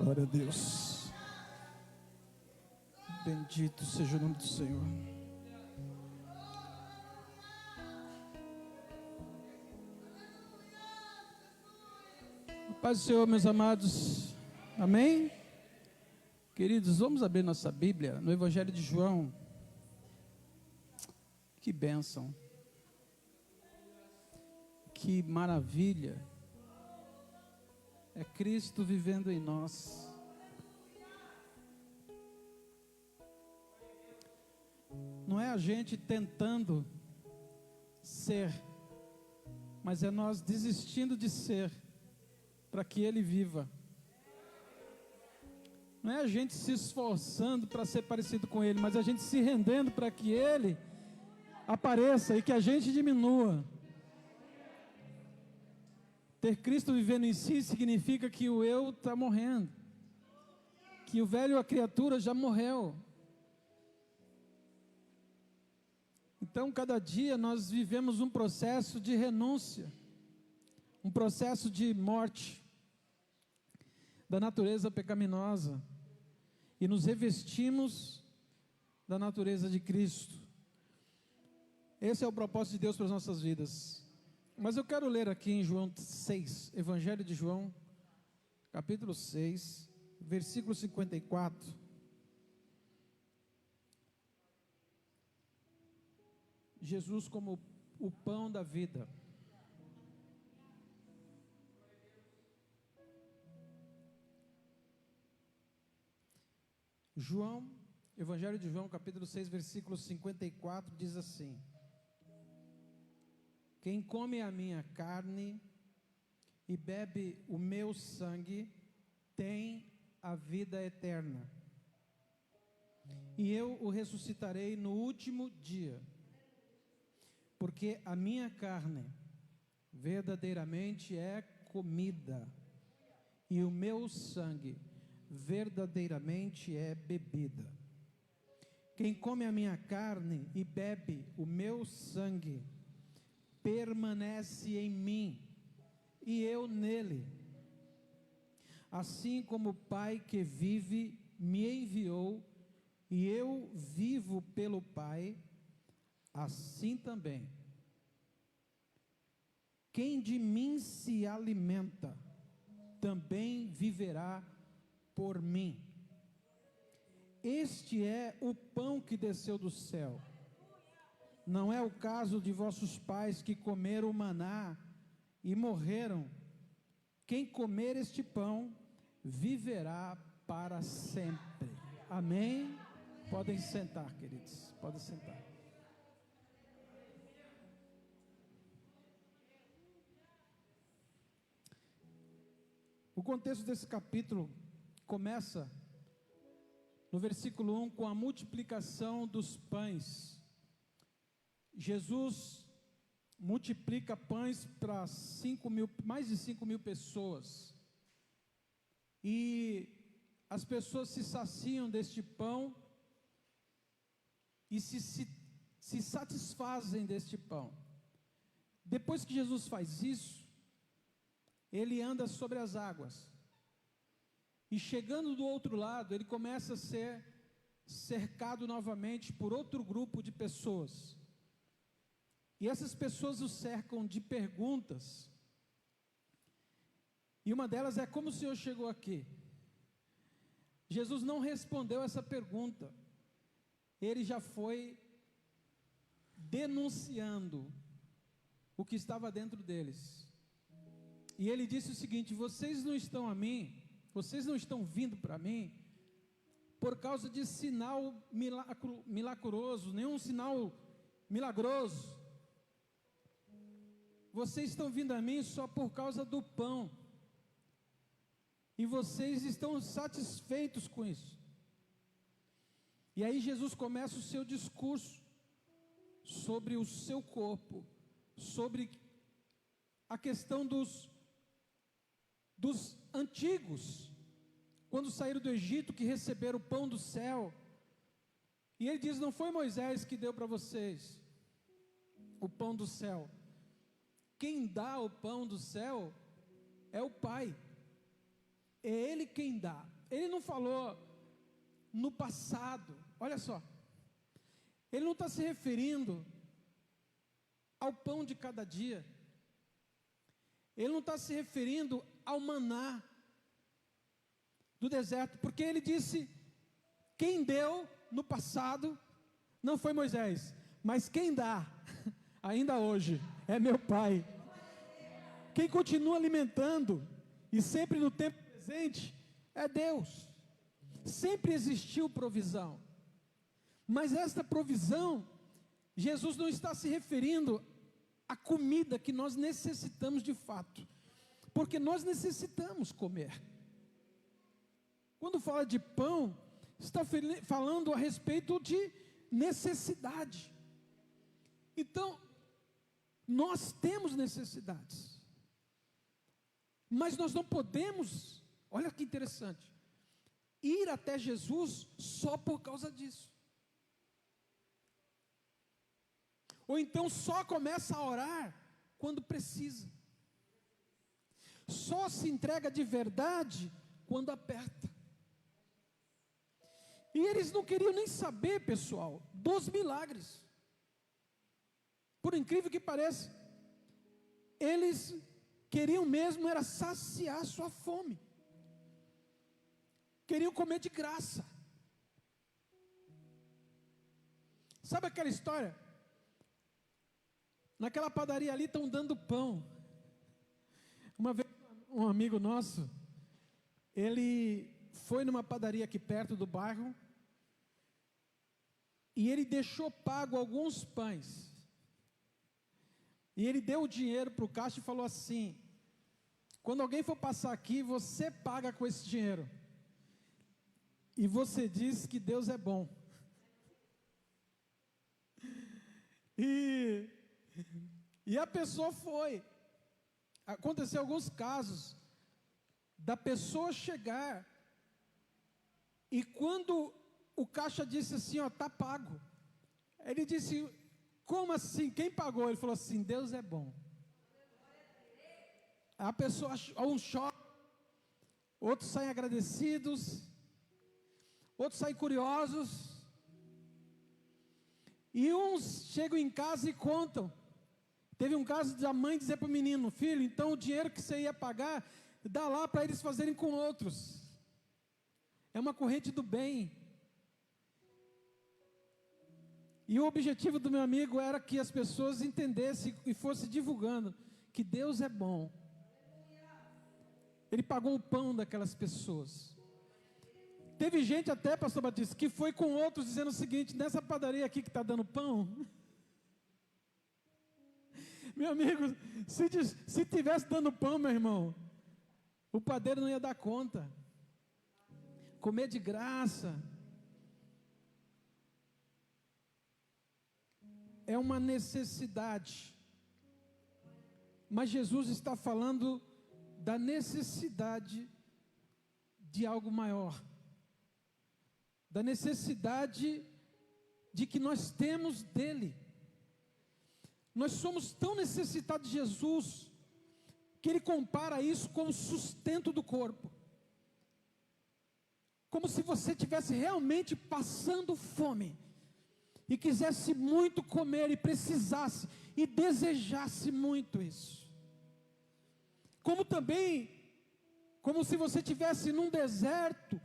Glória a Deus. Bendito seja o nome do Senhor. Paz do Senhor, meus amados. Amém? Queridos, vamos abrir nossa Bíblia no Evangelho de João. Que bênção. Que maravilha. É Cristo vivendo em nós. Não é a gente tentando ser, mas é nós desistindo de ser para que Ele viva. Não é a gente se esforçando para ser parecido com Ele, mas a gente se rendendo para que Ele apareça e que a gente diminua. Ter Cristo vivendo em si significa que o eu está morrendo, que o velho, a criatura já morreu. Então, cada dia nós vivemos um processo de renúncia, um processo de morte da natureza pecaminosa, e nos revestimos da natureza de Cristo. Esse é o propósito de Deus para as nossas vidas. Mas eu quero ler aqui em João 6, Evangelho de João, capítulo 6, versículo 54. Jesus como o pão da vida. João, Evangelho de João, capítulo 6, versículo 54, diz assim: quem come a minha carne e bebe o meu sangue, tem a vida eterna, e eu o ressuscitarei no último dia, porque a minha carne verdadeiramente é comida, e o meu sangue verdadeiramente é bebida. Quem come a minha carne e bebe o meu sangue, permanece em mim, e eu nele. Assim como o Pai que vive me enviou, e eu vivo pelo Pai, assim também quem de mim se alimenta, também viverá por mim. Este é o pão que desceu do céu. Não é o caso de vossos pais que comeram o maná e morreram. Quem comer este pão viverá para sempre. Amém? Podem sentar, queridos. Podem sentar. O contexto desse capítulo começa no versículo 1 com a multiplicação dos pães. Jesus multiplica pães para mais de 5 mil pessoas, e as pessoas se saciam deste pão e se satisfazem deste pão. Depois que Jesus faz isso, Ele anda sobre as águas, e chegando do outro lado, Ele começa a ser cercado novamente por outro grupo de pessoas. E essas pessoas o cercam de perguntas. E uma delas é: como o Senhor chegou aqui? Jesus não respondeu essa pergunta. Ele já foi denunciando o que estava dentro deles. E ele disse o seguinte: vocês não estão a mim, vocês não estão vindo para mim por causa de sinal milagroso, nenhum sinal milagroso. Vocês estão vindo a mim só por causa do pão, e vocês estão satisfeitos com isso. E aí Jesus começa o seu discurso sobre o seu corpo, sobre a questão dos antigos, quando saíram do Egito, que receberam o pão do céu. E ele diz: não foi Moisés que deu para vocês o pão do céu. Quem dá o pão do céu é o Pai. É Ele quem dá. Ele não falou no passado. Olha só. Ele não está se referindo ao pão de cada dia. Ele não está se referindo ao maná do deserto, porque ele disse: quem deu no passado não foi Moisés, mas quem dá ainda hoje é meu Pai. Quem continua alimentando e sempre no tempo presente é Deus. Sempre existiu provisão, mas esta provisão, Jesus não está se referindo à comida que nós necessitamos de fato, porque nós necessitamos comer. Quando fala de pão, está falando a respeito de necessidade. Então, nós temos necessidades, mas nós não podemos, olha que interessante, ir até Jesus só por causa disso. Ou então só começa a orar quando precisa. Só se entrega de verdade quando aperta. E eles não queriam nem saber, pessoal, dos milagres. Por incrível que pareça, eles queriam mesmo era saciar sua fome. Queriam comer de graça. Sabe aquela história? Naquela padaria ali estão dando pão. Uma vez um amigo nosso, ele foi numa padaria aqui perto do bairro, e ele deixou pago alguns pães. E ele deu o dinheiro para o caixa e falou assim: quando alguém for passar aqui, você paga com esse dinheiro. E você diz que Deus é bom. E a pessoa foi. Aconteceu alguns casos da pessoa chegar e quando o caixa disse assim, ó, tá pago. Ele disse: como assim? Quem pagou? Ele falou assim: Deus é bom. A pessoa, uns choram, outros saem agradecidos, outros saem curiosos, e uns chegam em casa e contam. Teve um caso da mãe dizer para o menino: filho, então o dinheiro que você ia pagar, dá lá para eles fazerem com outros. É uma corrente do bem. E o objetivo do meu amigo era que as pessoas entendessem e fossem divulgando que Deus é bom. Ele pagou o pão daquelas pessoas. Teve gente até, pastor Batista, que foi com outros dizendo o seguinte: nessa padaria aqui que está dando pão, meu amigo, se tivesse dando pão, meu irmão, o padeiro não ia dar conta. Comer de graça é uma necessidade, mas Jesus está falando da necessidade de algo maior, da necessidade de que nós temos dele. Nós somos tão necessitados de Jesus, que ele compara isso com o sustento do corpo, como se você estivesse realmente passando fome, e quisesse muito comer, e precisasse, e desejasse muito isso. Como também, como se você estivesse num deserto,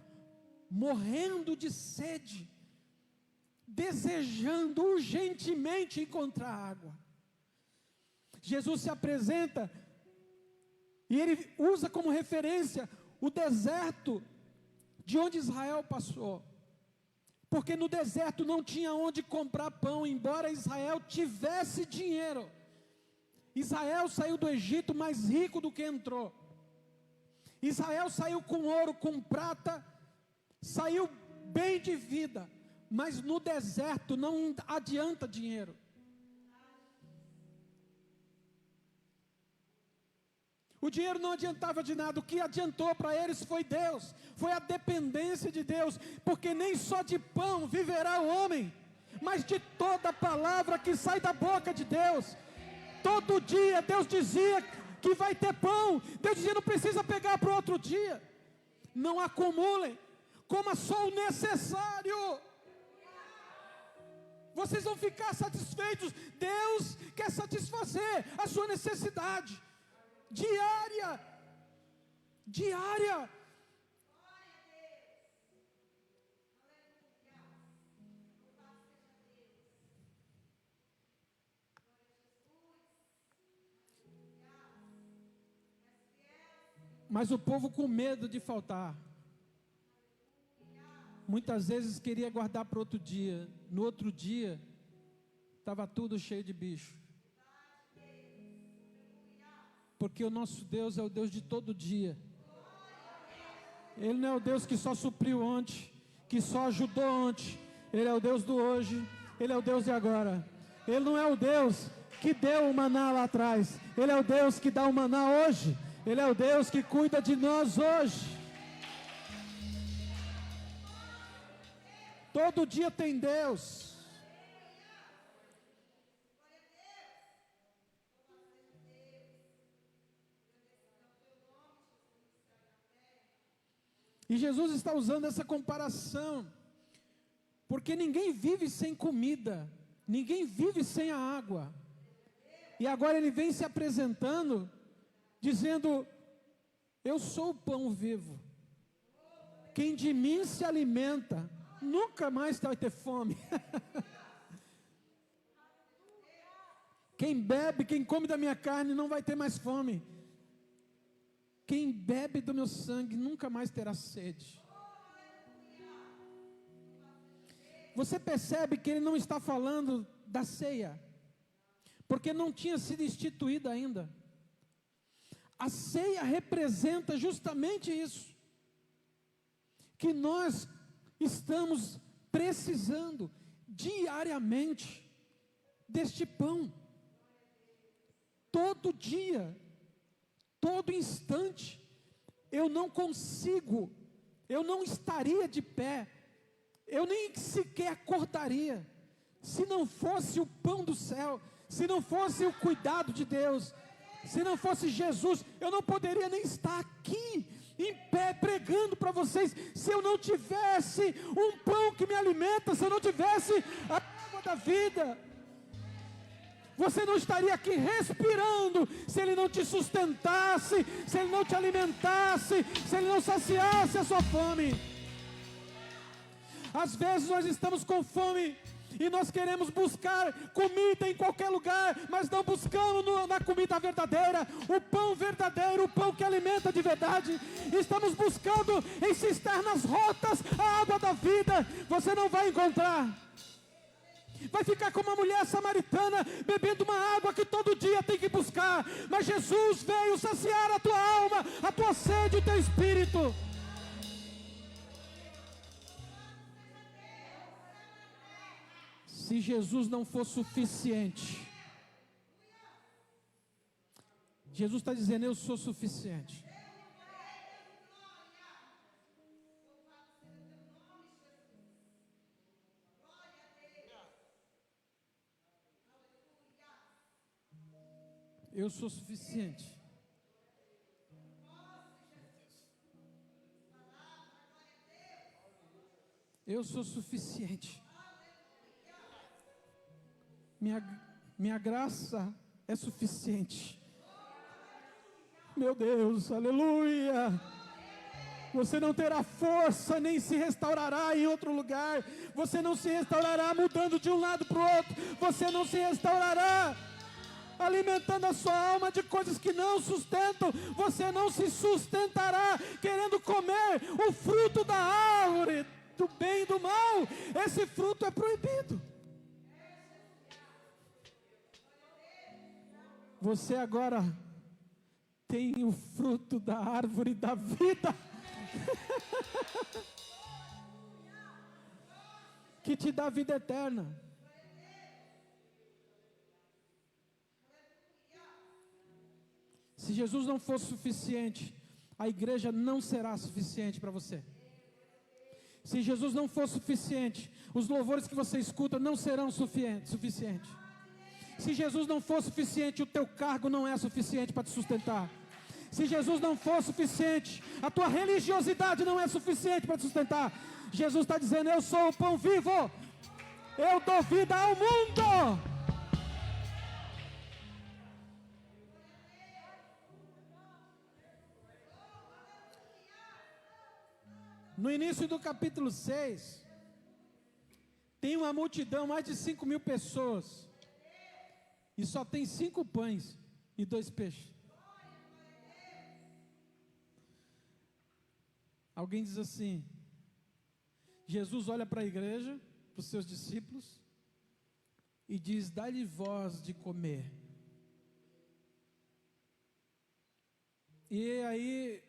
morrendo de sede, desejando urgentemente encontrar água. Jesus se apresenta, e ele usa como referência o deserto de onde Israel passou. Porque no deserto não tinha onde comprar pão, embora Israel tivesse dinheiro. Israel saiu do Egito mais rico do que entrou. Israel saiu com ouro, com prata, saiu bem de vida, mas no deserto não adianta dinheiro. O dinheiro não adiantava de nada, o que adiantou para eles foi Deus, foi a dependência de Deus, porque nem só de pão viverá o homem, mas de toda palavra que sai da boca de Deus. Todo dia Deus dizia que vai ter pão, Deus dizia: não precisa pegar para o outro dia. não acumulem, coma só o necessário. Vocês vão ficar satisfeitos. Deus quer satisfazer a sua necessidade diária. Diária. Mas o povo com medo de faltar, muitas vezes queria guardar para outro dia. No outro dia, estava tudo cheio de bicho. Porque o nosso Deus é o Deus de todo dia. Ele não é o Deus que só supriu ontem, que só ajudou ontem. Ele é o Deus do hoje, Ele é o Deus de agora. Ele não é o Deus que deu o maná lá atrás. Ele é o Deus que dá o maná hoje. Ele é o Deus que cuida de nós hoje. Todo dia tem Deus. E Jesus está usando essa comparação, porque ninguém vive sem comida, ninguém vive sem a água. E agora ele vem se apresentando, dizendo: eu sou o pão vivo. Quem de mim se alimenta, nunca mais vai ter fome. Quem bebe, quem come da minha carne, não vai ter mais fome. Quem bebe do meu sangue, nunca mais terá sede. Você percebe que ele não está falando da ceia, porque não tinha sido instituída ainda. A ceia representa justamente isso, que nós estamos precisando diariamente deste pão. Todo dia, todo instante. Eu não consigo, eu não estaria de pé, eu nem sequer acordaria, se não fosse o pão do céu, se não fosse o cuidado de Deus, se não fosse Jesus. Eu não poderia nem estar aqui em pé pregando para vocês, se eu não tivesse um pão que me alimenta, se eu não tivesse a água da vida. Você não estaria aqui respirando se Ele não te sustentasse, se Ele não te alimentasse, se Ele não saciasse a sua fome. Às vezes nós estamos com fome e nós queremos buscar comida em qualquer lugar, mas não buscamos na comida verdadeira, o pão verdadeiro, o pão que alimenta de verdade. Estamos buscando em cisternas rotas a água da vida. Você não vai encontrar. Vai ficar como uma mulher samaritana, bebendo uma água que todo dia tem que buscar. Mas Jesus veio saciar a tua alma, a tua sede, o teu espírito. Se Jesus não for suficiente, Jesus está dizendo: eu sou suficiente. Eu sou suficiente. Eu sou suficiente. Minha graça é suficiente. Meu Deus, aleluia. Você não terá força, nem se restaurará em outro lugar. Você não se restaurará mudando de um lado para o outro. Você não se restaurará alimentando a sua alma de coisas que não sustentam. Você não se sustentará querendo comer o fruto da árvore do bem e do mal. Esse fruto é proibido. Você agora tem o fruto da árvore da vida, que te dá vida eterna. Se Jesus não for suficiente, a igreja não será suficiente para você. Se Jesus não for suficiente, os louvores que você escuta não serão suficientes. Se Jesus não for suficiente, o teu cargo não é suficiente para te sustentar. Se Jesus não for suficiente, a tua religiosidade não é suficiente para te sustentar. Jesus está dizendo: eu sou o pão vivo, eu dou vida ao mundo. No início do capítulo 6, tem uma multidão, mais de 5.000 pessoas, e só tem 5 pães e 2 peixes. Alguém diz assim: Jesus olha para a igreja, para os seus discípulos, e diz: dá-lhe voz de comer. E aí,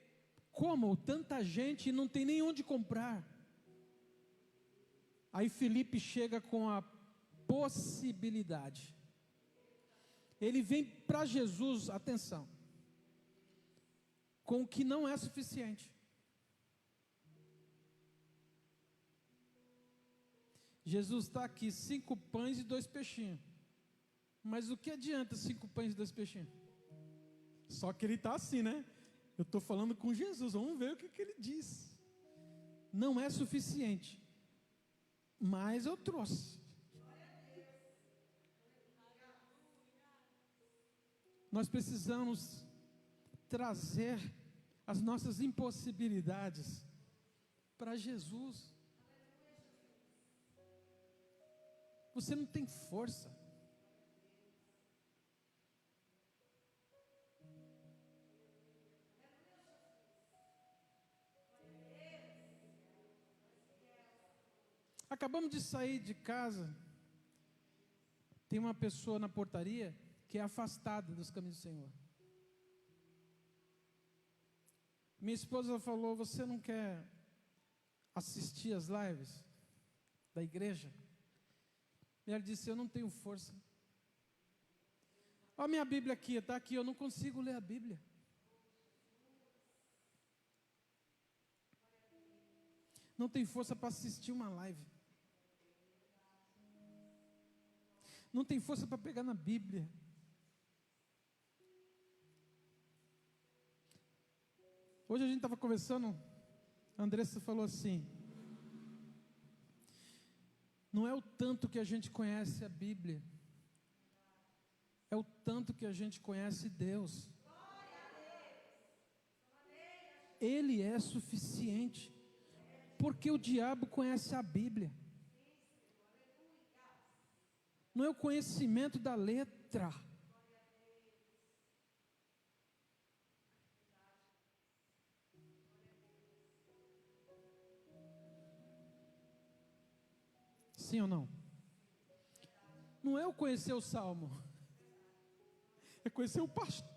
como tanta gente e não tem nem onde comprar? Aí Filipe chega com a possibilidade. Ele vem para Jesus, atenção, com o que não é suficiente. Jesus está aqui, 5 pães e 2 peixinhos. Mas o que adianta 5 pães e 2 peixinhos? Só que ele está assim, né? Eu estou falando com Jesus, vamos ver o que ele diz. Não é suficiente, mas eu trouxe. Nós precisamos trazer as nossas impossibilidades para Jesus. Você não tem força. Acabamos de sair de casa. Tem uma pessoa na portaria que é afastada dos caminhos do Senhor. Minha esposa falou: você não quer assistir as lives da igreja? E ela disse: eu não tenho força. Olha a minha Bíblia aqui, está aqui, eu não consigo ler a Bíblia. Não tem força para assistir uma live. Não tem força para pegar na Bíblia. Hoje a gente estava conversando, a Andressa falou assim: não é o tanto que a gente conhece a Bíblia, é o tanto que a gente conhece Deus. Ele é suficiente, porque o diabo conhece a Bíblia. Não é o conhecimento da letra. Sim ou não? Não é o conhecer o Salmo, é conhecer o pastor.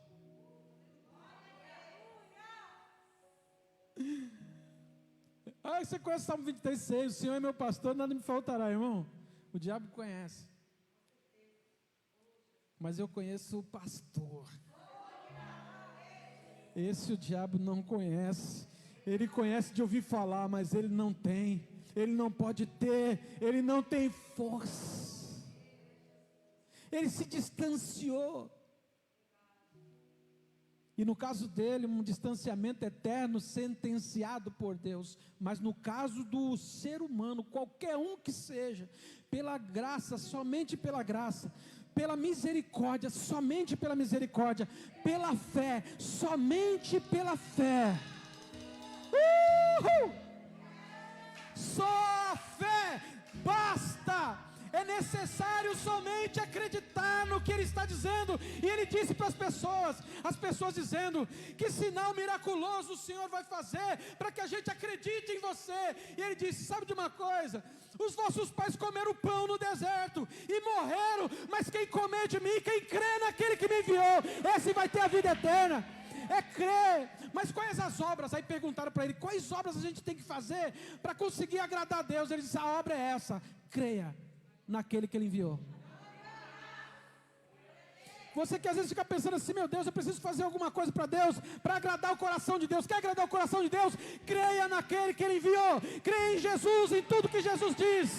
Ah, você conhece o Salmo 23:6, o Senhor é meu pastor, nada me faltará, irmão. O diabo conhece, mas eu conheço o pastor. Esse o diabo não conhece. Ele conhece de ouvir falar, mas ele não tem. Ele não pode ter, ele não tem força. Ele se distanciou. E no caso dele, um distanciamento eterno sentenciado por Deus. Mas no caso do ser humano, qualquer um que seja, pela graça, somente pela graça, pela misericórdia, somente pela misericórdia, pela fé, somente pela fé. Só a fé basta. É necessário somente acreditar no que ele está dizendo. E ele disse para as pessoas dizendo: que sinal miraculoso o Senhor vai fazer para que a gente acredite em você. E ele disse: sabe de uma coisa? Os vossos pais comeram pão no deserto e morreram, mas quem comer de mim, quem crê naquele que me enviou, esse vai ter a vida eterna. É crer. Mas quais as obras? Aí perguntaram para ele: quais obras a gente tem que fazer para conseguir agradar a Deus? Ele disse: a obra é essa: creia naquele que ele enviou. Você que às vezes fica pensando assim: meu Deus, eu preciso fazer alguma coisa para Deus, para agradar o coração de Deus. Quer agradar o coração de Deus? Creia naquele que ele enviou. Creia em Jesus, em tudo que Jesus diz.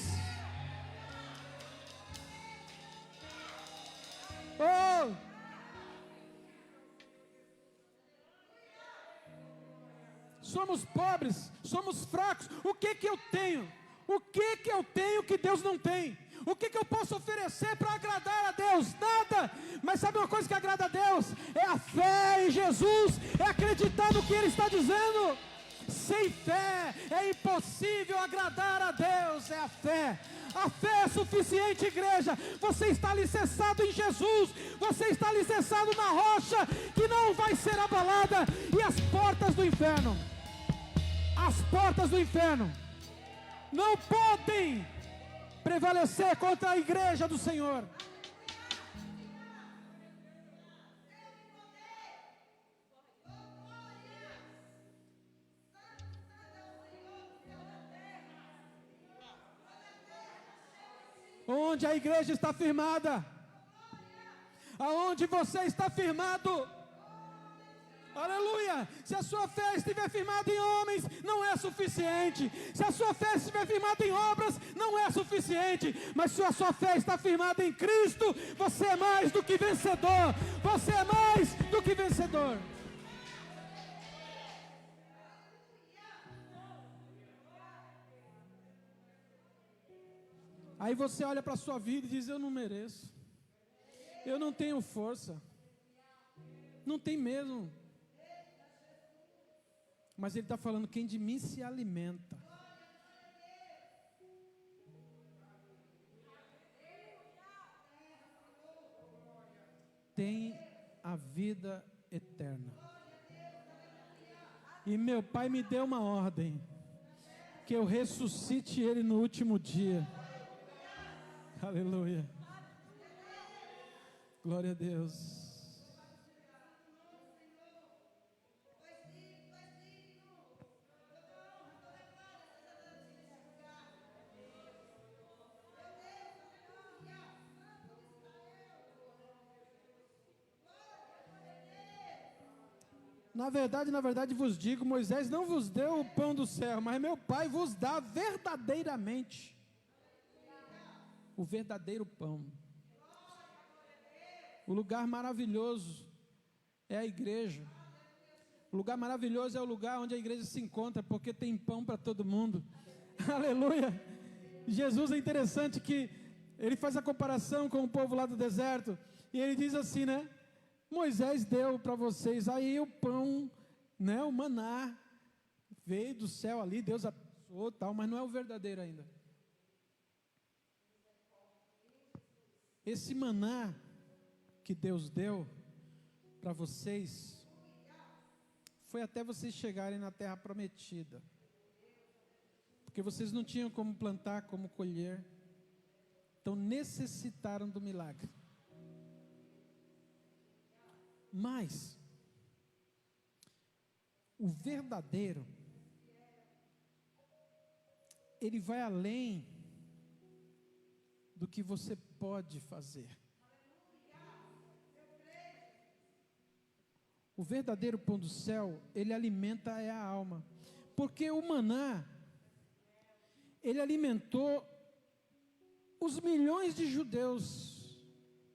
Oh! somos pobres, somos fracos. O que que eu tenho? O que que eu tenho que Deus não tem? O que que eu posso oferecer para agradar a Deus? Nada. Mas sabe uma coisa que agrada a Deus? É a fé em Jesus, é acreditar no que Ele está dizendo. Sem fé é impossível agradar a Deus, é a fé. A fé é suficiente, igreja. Você está alicerçado em Jesus, você está alicerçado na rocha que não vai ser abalada. E as portas do inferno não podem prevalecer contra a igreja do Senhor. Onde a igreja está firmada, aonde você está firmado, aleluia. Se a sua fé estiver firmada em homens, não é suficiente. Se a sua fé estiver firmada em obras, não é suficiente. Mas se a sua fé está firmada em Cristo, você é mais do que vencedor. Você é mais do que vencedor. Aí você olha para a sua vida e diz: eu não mereço, eu não tenho força, não tem mesmo. Mas Ele está falando: quem de mim se alimenta tem a vida eterna. E meu Pai me deu uma ordem, que eu ressuscite Ele no último dia. Aleluia. Glória a Deus. Na verdade vos digo, Moisés não vos deu o pão do céu, mas meu Pai vos dá verdadeiramente o verdadeiro pão. O lugar maravilhoso é a igreja. O lugar maravilhoso é o lugar onde a igreja se encontra, porque tem pão para todo mundo. Aleluia. Jesus, é interessante que ele faz a comparação com o povo lá do deserto, e ele diz assim, né? Moisés deu para vocês aí o pão, né? O maná veio do céu ali, Deus abençoou, tal, mas não é o verdadeiro ainda. Esse maná que Deus deu para vocês foi até vocês chegarem na terra prometida, porque vocês não tinham como plantar, como colher, então necessitaram do milagre. Mas o verdadeiro, ele vai além do que você pode fazer. O verdadeiro pão do céu, ele alimenta a alma, porque o maná, ele alimentou os milhões de judeus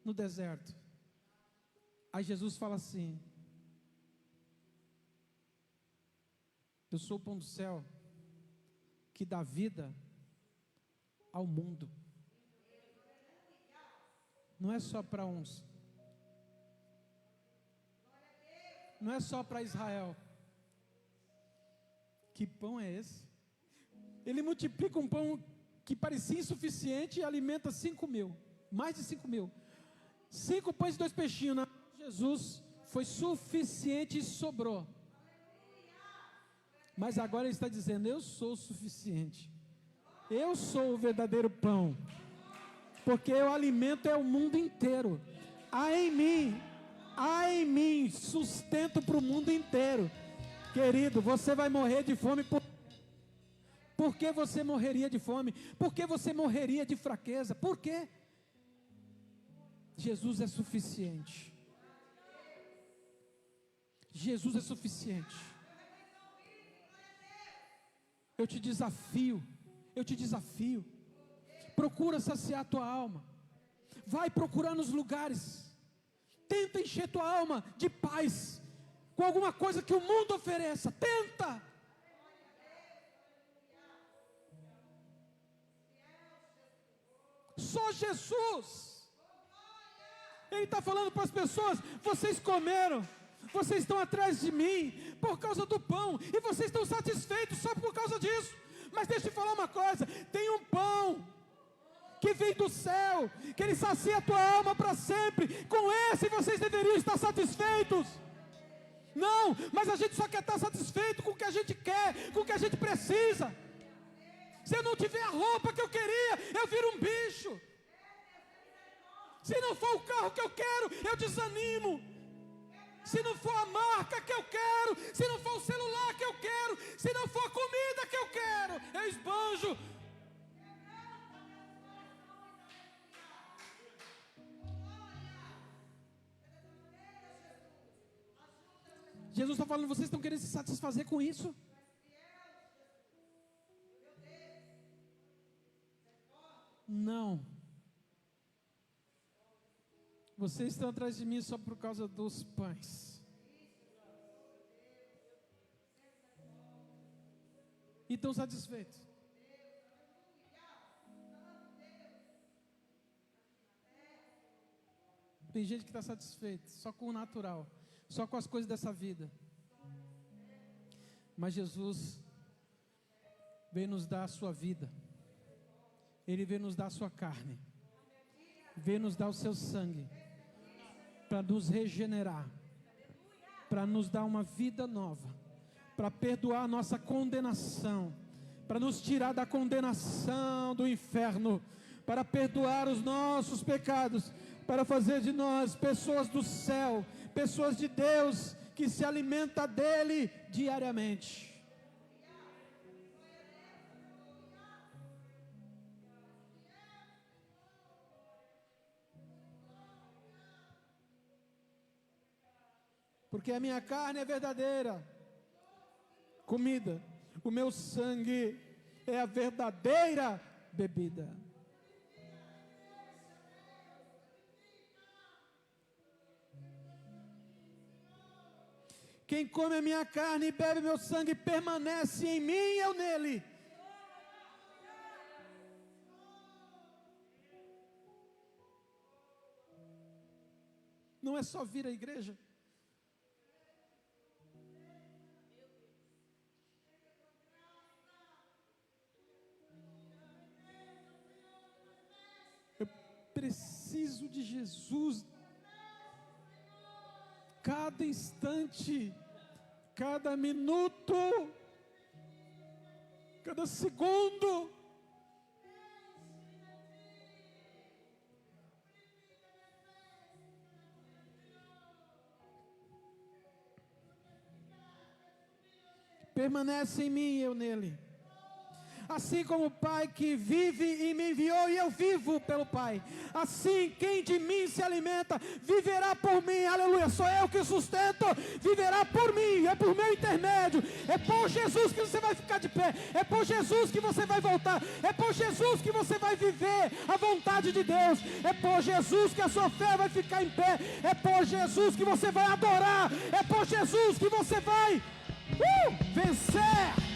no deserto. Aí Jesus fala assim: eu sou o pão do céu que dá vida ao mundo. Não é só para uns, não é só para Israel. Que pão é esse? Ele multiplica um pão que parecia insuficiente e alimenta 5.000, mais de 5.000. 5 pães e 2 peixinhos. Na Jesus foi suficiente e sobrou. Mas agora ele está dizendo: eu sou o suficiente, eu sou o verdadeiro pão, porque o alimento é o mundo inteiro. Há em mim sustento para o mundo inteiro. Querido, você vai morrer de fome. Por que você morreria de fome? Por que você morreria de fraqueza? Por quê? Jesus é suficiente. Jesus é suficiente. Eu te desafio, procura saciar tua alma, vai procurar nos lugares, tenta encher tua alma de paz, com alguma coisa que o mundo ofereça, tenta, só Jesus. Ele está falando para as pessoas: vocês comeram, vocês estão atrás de mim por causa do pão, e vocês estão satisfeitos só por causa disso. Mas deixa eu te falar uma coisa: tem um pão que vem do céu, que ele sacia a tua alma para sempre. Com esse vocês deveriam estar satisfeitos. Não, mas a gente só quer estar satisfeito com o que a gente quer, com o que a gente precisa. Se eu não tiver a roupa que eu queria, eu viro um bicho. Se não for o carro que eu quero, eu desanimo. Se não for a marca que eu quero, se não for o celular que eu quero, se não for a comida que eu quero, eu esbanjo. Jesus está falando: vocês estão querendo se satisfazer com isso? Não. Vocês estão atrás de mim só por causa dos pães. E estão satisfeitos. Tem gente que está satisfeita só com o natural, só com as coisas dessa vida. Mas Jesus veio nos dar a sua vida. Ele veio nos dar a sua carne. Veio nos dar o seu sangue. Para nos regenerar. Para nos dar uma vida nova. Para perdoar a nossa condenação. Para nos tirar da condenação do inferno. Para perdoar os nossos pecados. Para fazer de nós pessoas do céu. Pessoas de Deus, que se alimenta dele diariamente. Porque a minha carne é verdadeira comida, o meu sangue é a verdadeira bebida. Quem come a minha carne e bebe meu sangue permanece em mim e eu nele. Não é só vir à igreja. Eu preciso de Jesus. Cada instante, cada minuto, cada segundo. Permanece em mim e eu nele. Assim como o Pai que vive e me enviou e eu vivo pelo Pai. Assim quem de mim se alimenta viverá por mim. Aleluia, sou eu que sustento. Viverá por mim, é por meu intermédio. É por Jesus que você vai ficar de pé. É por Jesus que você vai voltar. É por Jesus que você vai viver a vontade de Deus. É por Jesus que a sua fé vai ficar em pé. É por Jesus que você vai adorar. É por Jesus que você vai vencer.